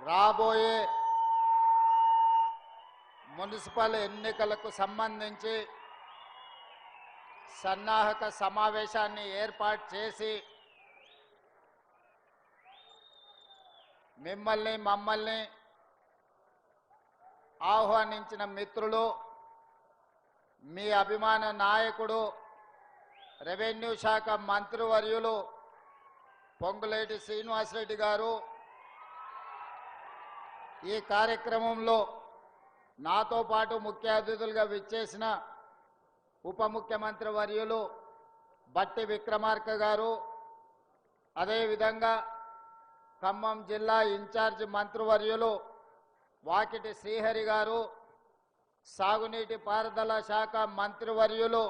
రాబోయే మున్సిపల్ ఎన్నికలకు సంబంధించి సన్నాహక సమావేశాన్ని ఏర్పాటు చేసి మమ్మల్ని ఆహ్వానించిన మిత్రులు, మీ అభిమాన నాయకుడు రెవెన్యూ శాఖ మంత్రివర్యులు పొంగులేటి శ్రీనివాసరెడ్డి గారు, ఈ కార్యక్రమంలో నాతో పాటు ముఖ్య అతిథులుగా విచ్చేసిన ఉప ముఖ్యమంత్రి వర్యులు బట్టి విక్రమార్క గారు, అదేవిధంగా ఖమ్మం జిల్లా ఇన్ఛార్జ్ మంత్రివర్యులు వాకిటి శ్రీహరి గారు, సాగునీటి పారుదల శాఖ మంత్రివర్యులు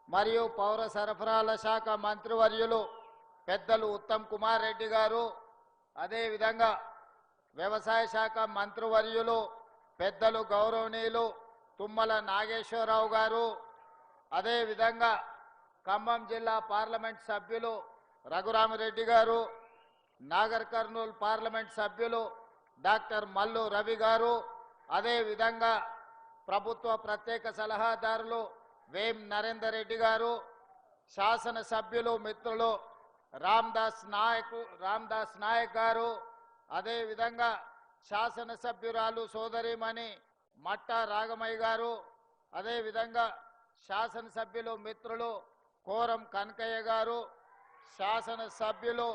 మరియు పౌర సరఫరాల శాఖ మంత్రివర్యులు పెద్దలు ఉత్తమ్ కుమార్ రెడ్డి గారు, అదేవిధంగా వ్యవసాయ శాఖ మంత్రివర్యులు పెద్దలు గౌరవనీయులు తుమ్మల నాగేశ్వరరావు గారు, అదేవిధంగా ఖమ్మం జిల్లా పార్లమెంట్ సభ్యులు రఘురామిరెడ్డి గారు, నాగర్ కర్నూలు పార్లమెంట్ సభ్యులు డాక్టర్ మల్లు రవి గారు, అదేవిధంగా ప్రభుత్వ ప్రత్యేక సలహాదారులు వేం నరేందర్ రెడ్డి గారు, శాసనసభ్యులు మిత్రులు రామ్దాస్ నాయక్ గారు, అదేవిధంగా శాసనసభ్యురాలు సోదరిమణి మట్టా రాగమయ్య గారు, అదేవిధంగా శాసనసభ్యులు మిత్రులు కోరం కనకయ్య గారు, శాసనసభ్యులు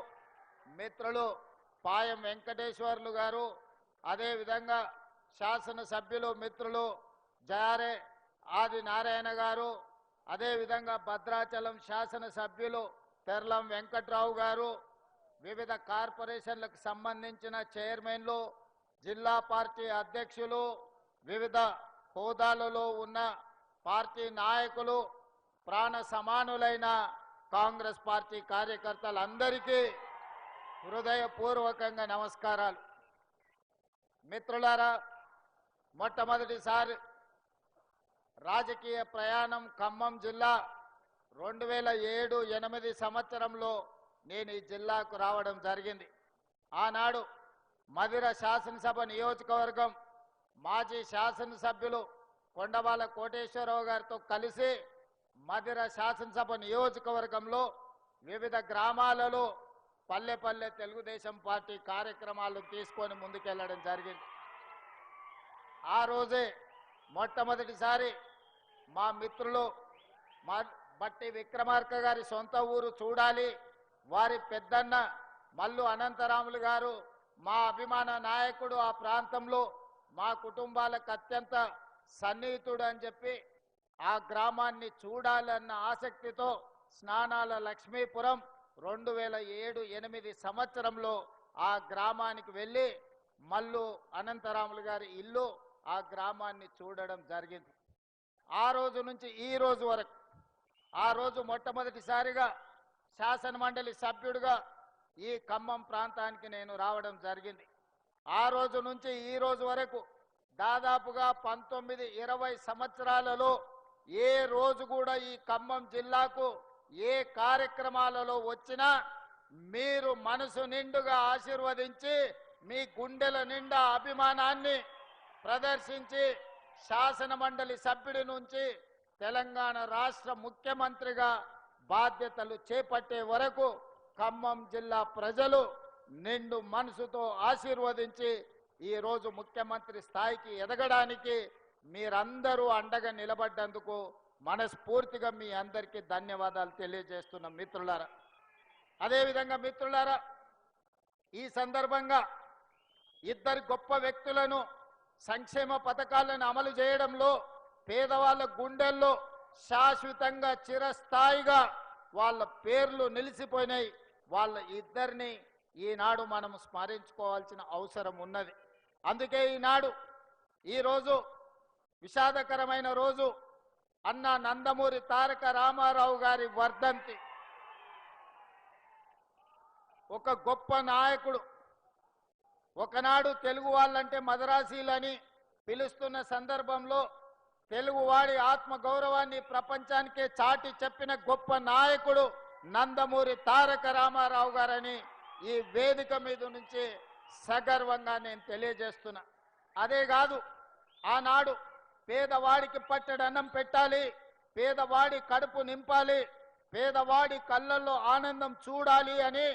మిత్రులు పాయం వెంకటేశ్వర్లు గారు, అదేవిధంగా శాసనసభ్యులు మిత్రులు జారే ఆది నారాయణ గారు, అదేవిధంగా భద్రాచలం శాసనసభ్యులు తెర్లం వెంకట్రావు గారు, వివిధ కార్పొరేషన్లకు సంబంధించిన చైర్మన్లు, జిల్లా పార్టీ అధ్యక్షులు, వివిధ హోదాలలో ఉన్న పార్టీ నాయకులు, ప్రాణ సమానులైన కాంగ్రెస్ పార్టీ కార్యకర్తలందరికీ హృదయపూర్వకంగా నమస్కారాలు. మిత్రులారా, మొట్టమొదటిసారి రాజకీయ ప్రయాణం ఖమ్మం జిల్లా 2007-8 సంవత్సరంలో నేను ఈ జిల్లాకు రావడం జరిగింది. ఆనాడు మధిర శాసనసభ నియోజకవర్గం మాజీ శాసనసభ్యులు కొండబాల కోటేశ్వరరావు గారితో కలిసి మధిర శాసనసభ నియోజకవర్గంలో వివిధ గ్రామాలలో పల్లె పల్లె తెలుగుదేశం పార్టీ కార్యక్రమాలు తీసుకొని ముందుకెళ్లడం జరిగింది. ఆ రోజే మొట్టమొదటిసారి మా మిత్రులు బట్టి విక్రమార్క గారి సొంత ఊరు చూడాలి, వారి పెద్దన్న మల్లు అనంతరాములు గారు మా అభిమాన నాయకుడు, ఆ ప్రాంతంలో మా కుటుంబాలకు అత్యంత సన్నిహితుడు అని చెప్పి ఆ గ్రామాన్ని చూడాలన్న ఆసక్తితో స్నానాల లక్ష్మీపురం 2007-8 సంవత్సరంలో ఆ గ్రామానికి వెళ్ళి మల్లు అనంతరాములు గారి ఇల్లు, ఆ గ్రామాన్ని చూడడం జరిగింది. ఆ రోజు నుంచి ఈ రోజు వరకు, ఆ రోజు మొట్టమొదటిసారిగా శాసనమండలి సభ్యుడిగా ఈ ఖమ్మం ప్రాంతానికి నేను రావడం జరిగింది. ఆ రోజు నుంచి ఈ రోజు వరకు దాదాపుగా 19-20 సంవత్సరాలలో ఏ రోజు కూడా ఈ ఖమ్మం జిల్లాకు ఏ కార్యక్రమాలలో వచ్చినా మీరు మనసు నిండుగా ఆశీర్వదించి మీ గుండెల నిండా అభిమానాన్ని ప్రదర్శించి శాసనమండలి సభ్యుడి నుంచి తెలంగాణ రాష్ట్ర ముఖ్యమంత్రిగా బాధ్యతలు చేపట్టే వరకు ఖమ్మం జిల్లా ప్రజలు నిండు మనసుతో ఆశీర్వదించి ఈరోజు ముఖ్యమంత్రి స్థాయికి ఎదగడానికి మీరందరూ అండగా నిలబడ్డందుకు మనస్ఫూర్తిగా మీ అందరికీ ధన్యవాదాలు తెలియజేస్తున్న మిత్రులారా. అదేవిధంగా మిత్రులారా, ఈ సందర్భంగా ఇద్దరు గొప్ప వ్యక్తులను సంక్షేమ పథకాలను అమలు చేయడంలో పేదవాళ్ళ గుండెల్లో శాశ్వతంగా చిరస్థాయిగా వాళ్ళ పేర్లు నిలిచిపోయినాయి. వాళ్ళ ఇద్దరిని ఈనాడు మనం స్మరించుకోవాల్సిన అవసరం ఉన్నది. అందుకే ఈనాడు ఈరోజు విషాదకరమైన రోజు, అన్న నందమూరి తారక రామారావు గారి వర్ధంతి. ఒక గొప్ప నాయకుడు, ఒకనాడు తెలుగు వాళ్ళంటే మదరాసీలని పిలుస్తున్న సందర్భంలో తెలుగువాడి ఆత్మ గౌరవాన్ని ప్రపంచానికే చాటి చెప్పిన గొప్ప నాయకుడు నందమూరి తారక రామారావు గారని ఈ వేదిక మీద నుంచి సగర్వంగా నేను తెలియజేస్తున్నా. అదే కాదు, ఆనాడు పేదవాడికి పట్టెడన్నం పెట్టాలి, పేదవాడి కడుపు నింపాలి, పేదవాడి కళ్ళల్లో ఆనందం చూడాలి అని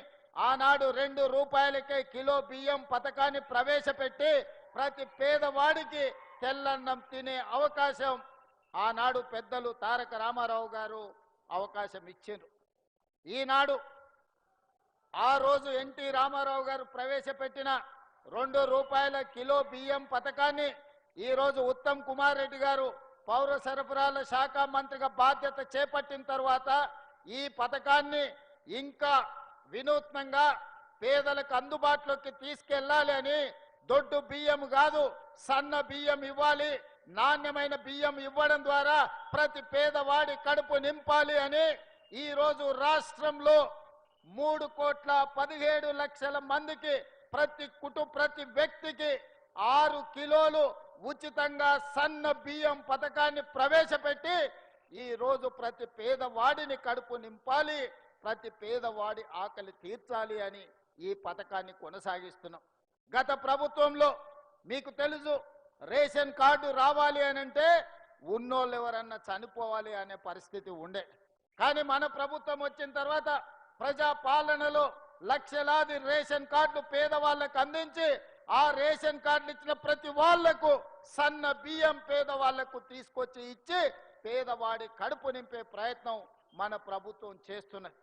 ఆనాడు 2 రూపాయలకే కిలో బియ్యం పథకాన్ని ప్రవేశపెట్టి ప్రతి పేదవాడికి తెల్లన్నం తినే అవకాశం ఆనాడు పెద్దలు తారక రామారావు గారు అవకాశం ఇచ్చారు. ఈనాడు ఆ రోజు ఎన్టీ రామారావు గారు ప్రవేశపెట్టిన 2 రూపాయల కిలో బియ్యం పథకాన్ని ఈరోజు ఉత్తమ్ కుమార్ రెడ్డి గారు పౌర సరఫరాల శాఖ మంత్రిగా బాధ్యత చేపట్టిన తర్వాత ఈ పథకాన్ని ఇంకా వినూత్నంగా పేదలకు అందుబాటులోకి తీసుకెళ్లాలి అని దొడ్డు బియ్యం కాదు సన్న బియ్యం ఇవ్వాలి, నాణ్యమైన బియ్యం ఇవ్వడం ద్వారా ప్రతి పేదవాడి కడుపు నింపాలి అని ఈరోజు రాష్ట్రంలో 3,17,00,000 మందికి ప్రతి వ్యక్తికి 6 కిలోలు ఉచితంగా సన్న బియ్యం పథకాన్ని ప్రవేశపెట్టి ఈరోజు ప్రతి పేదవాడిని కడుపు నింపాలి, ప్రతి పేదవాడి ఆకలి తీర్చాలి అని ఈ పథకాన్ని కొనసాగిస్తున్నాం. గత ప్రభుత్వంలో మీకు తెలుసు, రేషన్ కార్డు రావాలి అని అంటే ఉన్నోళ్ళు ఎవరన్నా చనిపోవాలి అనే పరిస్థితి ఉండే. కానీ మన ప్రభుత్వం వచ్చిన తర్వాత ప్రజా పాలనలో లక్షలాది రేషన్ కార్డులు పేదవాళ్ళకు అందించి ఆ రేషన్ కార్డులు ఇచ్చిన ప్రతి వాళ్లకు సన్న బియ్యం పేదవాళ్లకు తీసుకొచ్చి ఇచ్చి పేదవాడి కడుపు నింపే ప్రయత్నం మన ప్రభుత్వం చేస్తున్నది.